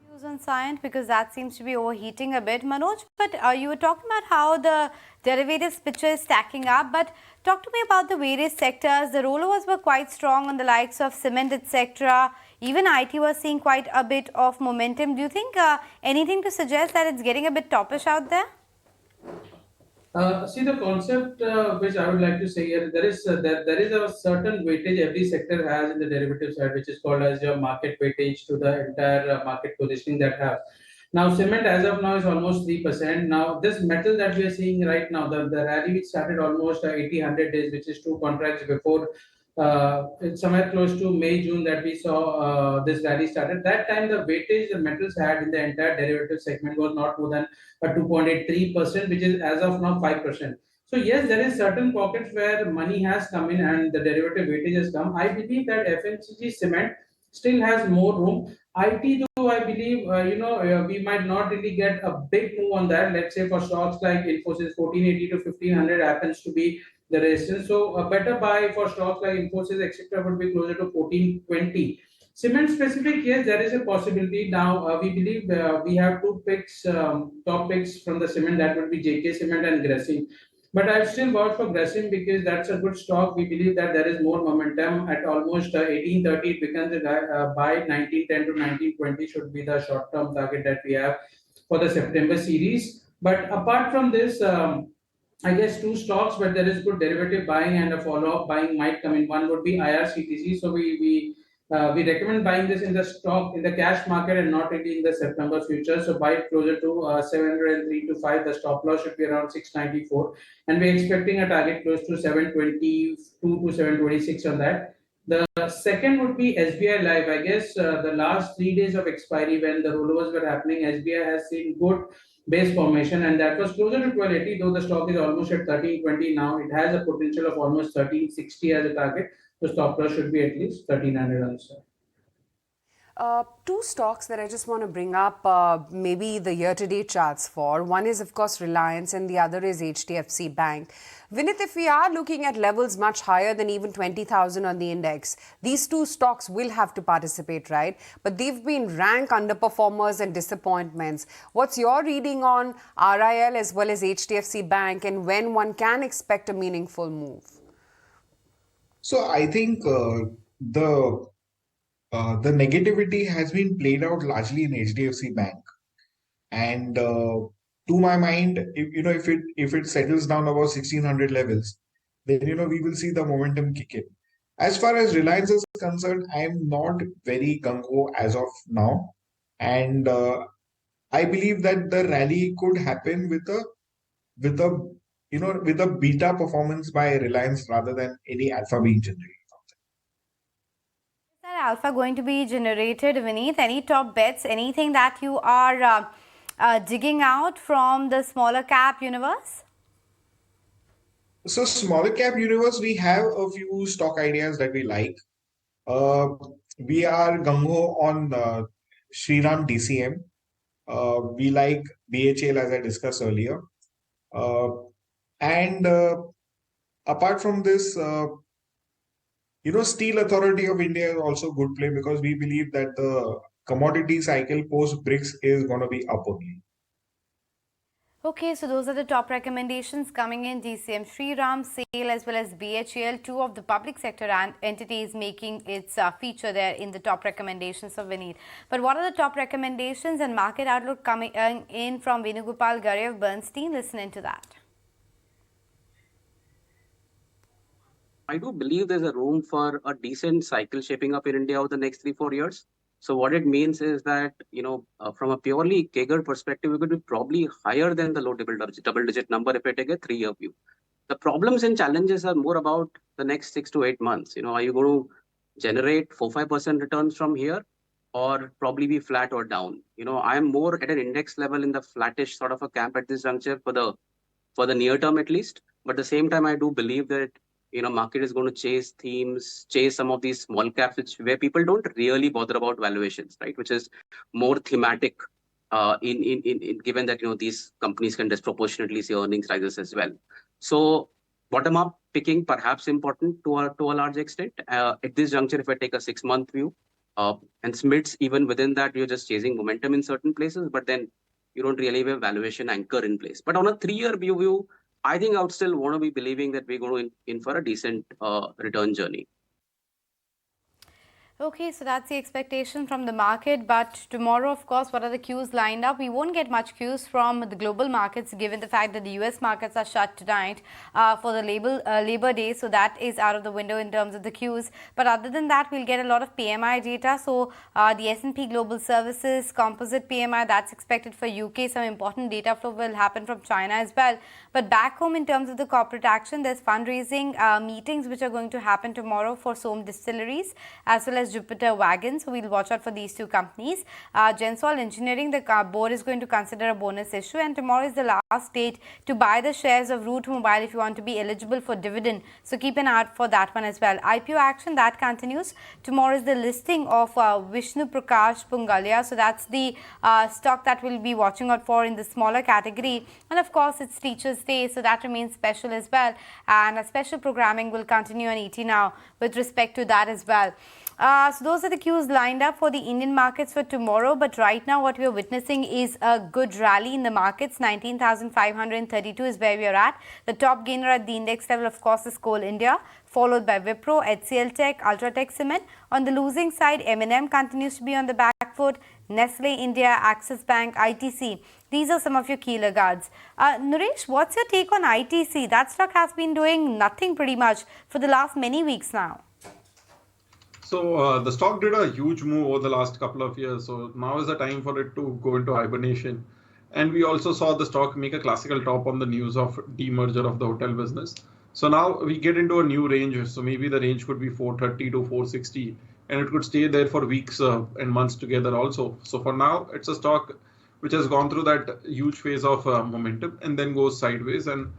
Views on Cyient, because that seems to be overheating a bit, Manoj. But you were talking about how the derivatives picture is stacking up. But talk to me about the various sectors. The rollovers were quite strong on the likes of cement, etc. Even IT was seeing quite a bit of momentum. Do you think anything to suggest that it's getting a bit toppish out there? See the concept which I would like to say here, there is a certain weightage every sector has in the derivative side, which is called as your market weightage to the entire market positioning that have. Now cement as of now is almost 3%. Now this metal that we are seeing right now, the rally which started almost 80-100 days, which is two contracts before, it's somewhere close to May, June that we saw this rally started. That time the weightage the metals had in the entire derivative segment was not more than 2.83%, which is as of now 5%. So yes, there is certain pockets where money has come in and the derivative weightage has come. I believe that FMCG cement still has more room. IT, though, I believe we might not really get a big move on that. Let's say for stocks like Infosys, 1480 to 1500 happens to be the resistance. So a better buy for stocks like Infosys, etc., would be closer to 1420. Cement specific, yes, there is a possibility. Now, we believe we have two picks, top picks from the cement, that would be JK Cement and Grasim. But I've still vouched for Grasim because that's a good stock. We believe that there is more momentum at almost 1830. It becomes a buy. 1910 to 1920 should be the short term target that we have for the September series. But apart from this, I guess two stocks where there is good derivative buying and a follow-up buying might come in. One would be IRCTC. So we recommend buying this in the stock in the cash market and not really in the September future. So buy it closer to 703 to 5. The stop loss should be around 694, and we're expecting a target close to 722 to 726 on that. The second would be SBI Live. I guess the last 3 days of expiry when the rollovers were happening, SBI has seen good base formation, and that was closer to 1280. Though the stock is almost at 1320 now, it has a potential of almost 1360 as a target. The stop loss should be at least 1300 on the stock. Two stocks that I just want to bring up, maybe the year-to-date charts for. One is, of course, Reliance, and the other is HDFC Bank. Vinith, if we are looking at levels much higher than even 20,000 on the index, these two stocks will have to participate, right? But they've been rank underperformers and disappointments. What's your reading on RIL as well as HDFC Bank, and when one can expect a meaningful move? So I think the negativity has been played out largely in HDFC Bank, and to my mind, if it settles down about 1600 levels, then we will see the momentum kick in. As far as Reliance is concerned, I am not very gung-ho as of now, and I believe that the rally could happen with a beta performance by Reliance rather than any alpha being generated. Is that alpha going to be generated, Vineet? Any top bets? Anything that you are digging out from the smaller cap universe? So smaller cap universe, we have a few stock ideas that we like. We are gung-ho on Shriram DCM. We like BHL, as I discussed earlier. And apart from this, Steel Authority of India is also a good play because we believe that the commodity cycle post BRICS is going to be up only. Okay, so those are the top recommendations coming in. DCM, Shriram, SAIL as well as BHEL, two of the public sector entities making its feature there in the top recommendations of Vineet. But what are the top recommendations and market outlook coming in from Venugopal Gare of Bernstein? Listen into that. I do believe there's a room for a decent cycle shaping up in India over the next 3-4 years. So what it means is that, from a purely CAGR perspective, we could be probably higher than the low double-digit number if I take a 3-year view. The problems and challenges are more about the next 6 to 8 months. Are you going to generate 4-5% returns from here, or probably be flat or down? I'm more at an index level in the flattish sort of a camp at this juncture for the near term at least. But at the same time, I do believe that market is going to chase themes, chase some of these small caps, where people don't really bother about valuations, right? Which is more thematic, in given that these companies can disproportionately see earnings rises as well. So bottom up picking perhaps important to a large extent. At this juncture, if I take a 6-month view, and SMIDs, even within that, you're just chasing momentum in certain places, but then you don't really have a valuation anchor in place. But on a 3-year view, I think I would still want to be believing that we're going to in for a decent return journey. Okay, so that's the expectation from the market. But tomorrow, of course, what are the cues lined up? We won't get much cues from the global markets, given the fact that the US markets are shut tonight for the Labor Day. So that is out of the window in terms of the cues. But other than that, we'll get a lot of PMI data. So the S&P Global Services Composite PMI, that's expected for UK. Some important data flow will happen from China as well. But back home, in terms of the corporate action, there's fundraising meetings which are going to happen tomorrow for Som Distilleries as well as Jupiter Wagons. So we'll watch out for these two companies. Gensol Engineering, the board is going to consider a bonus issue, and tomorrow is the last date to buy the shares of Route Mobile if you want to be eligible for dividend. So keep an eye out for that one as well. IPO action that continues. Tomorrow is the listing of Vishnu Prakash Pungalia. So that's the stock that we'll be watching out for in the smaller category. And of course, it's Teachers Day, so that remains special as well. And a special programming will continue on ET Now with respect to that as well. So those are the cues lined up for the Indian markets for tomorrow. But right now, what we are witnessing is a good rally in the markets. 19,532 is where we are at. The top gainer at the index level, of course, is Coal India, followed by Wipro, HCL Tech, Ultratech Cement. On the losing side, M&M continues to be on the back foot. Nestle India, Axis Bank, ITC. These are some of your key laggards. Naresh, what's your take on ITC? That stock has been doing nothing pretty much for the last many weeks now. So the stock did a huge move over the last couple of years. So now is the time for it to go into hibernation. And we also saw the stock make a classical top on the news of demerger of the hotel business. So now we get into a new range. So maybe the range could be 430 to 460. And it could stay there for weeks and months together also. So for now, it's a stock which has gone through that huge phase of momentum and then goes sideways. And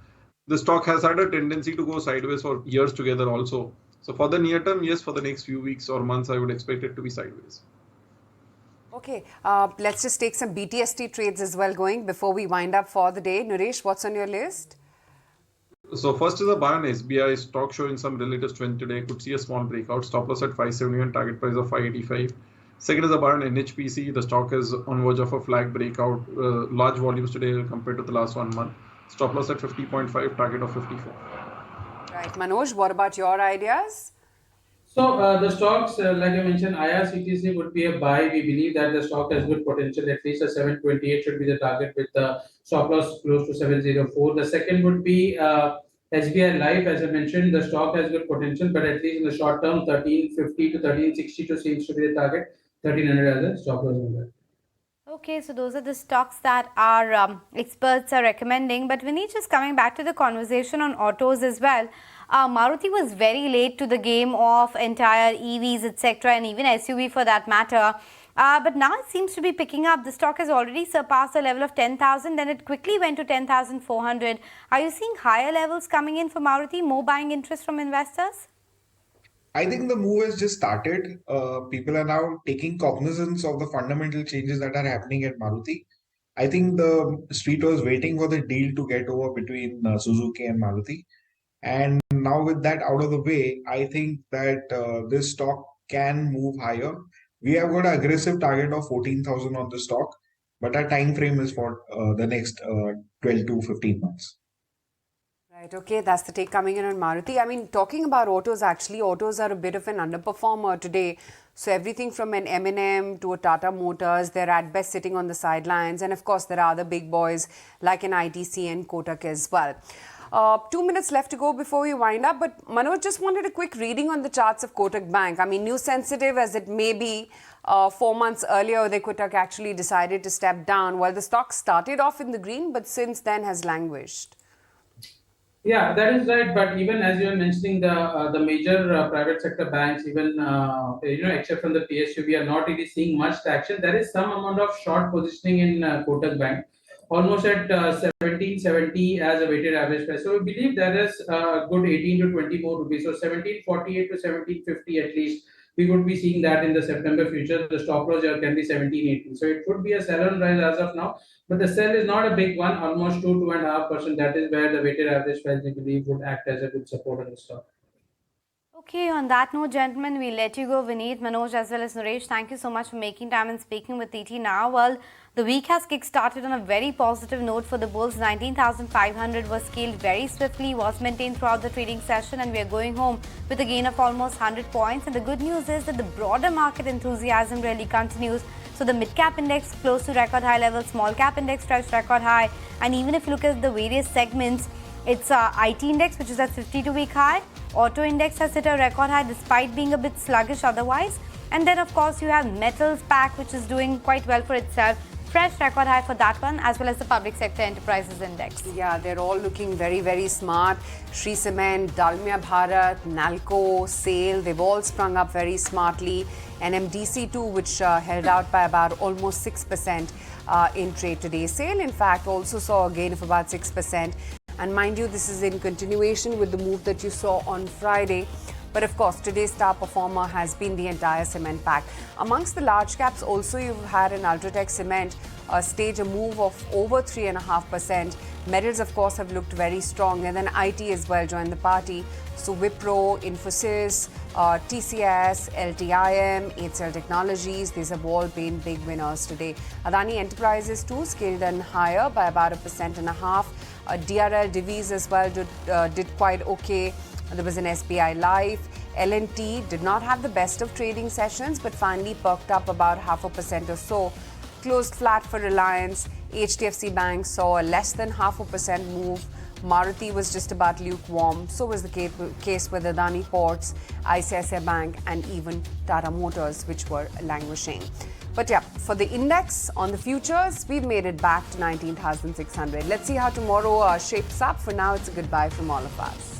the stock has had a tendency to go sideways for years together also. So for the near term, yes, for the next few weeks or months, I would expect it to be sideways. Okay, let's just take some BTST trades as well going before we wind up for the day. Naresh, what's on your list? So first is a buy on SBI, stock showing some relative strength today. Could see a small breakout, stop loss at 571, target price of 585. Second is a buy on NHPC. The stock is on verge of a flag breakout. Large volumes today compared to the last 1 month. Stop loss at 50.5, target of 54. Right, Manoj, what about your ideas? So the stocks, like I mentioned, IRCTC would be a buy. We believe that the stock has good potential. At least a 728 should be the target with the stop loss close to 704. The second would be SBI Life. As I mentioned, the stock has good potential, but at least in the short term, 1350 to 1362 seems to be the target. 1300 as a stop loss on that. Okay, so those are the stocks that our experts are recommending. But Vini, just coming back to the conversation on autos as well, Maruti was very late to the game of entire EVs, etc., and even SUV for that matter. But now it seems to be picking up. The stock has already surpassed the level of 10,000, then it quickly went to 10,400. Are you seeing higher levels coming in for Maruti, more buying interest from investors? I think the move has just started. People are now taking cognizance of the fundamental changes that are happening at Maruti. I think the street was waiting for the deal to get over between Suzuki and Maruti. And now with that out of the way, I think that this stock can move higher. We have got an aggressive target of 14,000 on the stock, but our time frame is for the next 12 to 15 months. Right, okay, that's the take coming in on Maruti. I mean, talking about autos, actually, autos are a bit of an underperformer today. So everything from an M&M to a Tata Motors, they're at best sitting on the sidelines. And of course, there are other big boys like an ITC and Kotak as well. 2 minutes left to go before we wind up. But Manoj, just wanted a quick reading on the charts of Kotak Bank. I mean, news sensitive as it may be, 4 months earlier, the Kotak actually decided to step down. While the stock started off in the green, but since then has languished. Yeah, that is right. But even as you are mentioning, the major private sector banks, even except from the PSU, we are not really seeing much traction. There is some amount of short positioning in Kotak Bank. almost at 1770 as a weighted average price. So we believe there is a good 18 to 20 more rupees. So 1748 to 1750 at least. We would be seeing that in the September future. The stop loss here can be 1780. So it could be a sell-on rise as of now, but the sell is not a big one, almost 2.5%. That is where the weighted average price we believe would act as a good support on the stock. Okay, on that note, gentlemen, we let you go. Vineet, Manoj, as well as Naresh, thank you so much for making time and speaking with TT now. Well, the week has kick-started on a very positive note for the bulls. 19,500 was scaled very swiftly, was maintained throughout the trading session, and we are going home with a gain of almost 100 points. And the good news is that the broader market enthusiasm really continues. So the mid-cap index close to record high levels, small-cap index stretched record high, and even if you look at the various segments, it's IT index, which is at 52-week high. Auto index has hit a record high despite being a bit sluggish otherwise. And then, of course, you have metals pack, which is doing quite well for itself. Fresh record high for that one, as well as the public sector enterprises index. Yeah, they're all looking very, very smart. Shree Cement, Dalmia Bharat, Nalco, SAIL, they've all sprung up very smartly. NMDC too, which held out by about almost 6% in trade today. SAIL, in fact, also saw a gain of about 6%. And mind you, this is in continuation with the move that you saw on Friday. But of course, today's star performer has been the entire cement pack. Amongst the large caps also, you've had an Ultratech Cement stage a move of over 3.5%. Metals, of course, have looked very strong. And then IT as well joined the party. So Wipro, Infosys, TCS, LTIM, HCL Technologies, these have all been big winners today. Adani Enterprises too scaled in higher by about 1.5%. DRL Divis as well did quite okay. There was an SBI Life. L&T did not have the best of trading sessions, but finally perked up about 0.5% or so. Closed flat for Reliance. HDFC Bank saw a less than 0.5% move. Maruti was just about lukewarm. So was the case with Adani Ports, ICICI Bank, and even Tata Motors, which were languishing. But yeah, for the index on the futures, we've made it back to 19,600. Let's see how tomorrow shapes up. For now, it's a goodbye from all of us.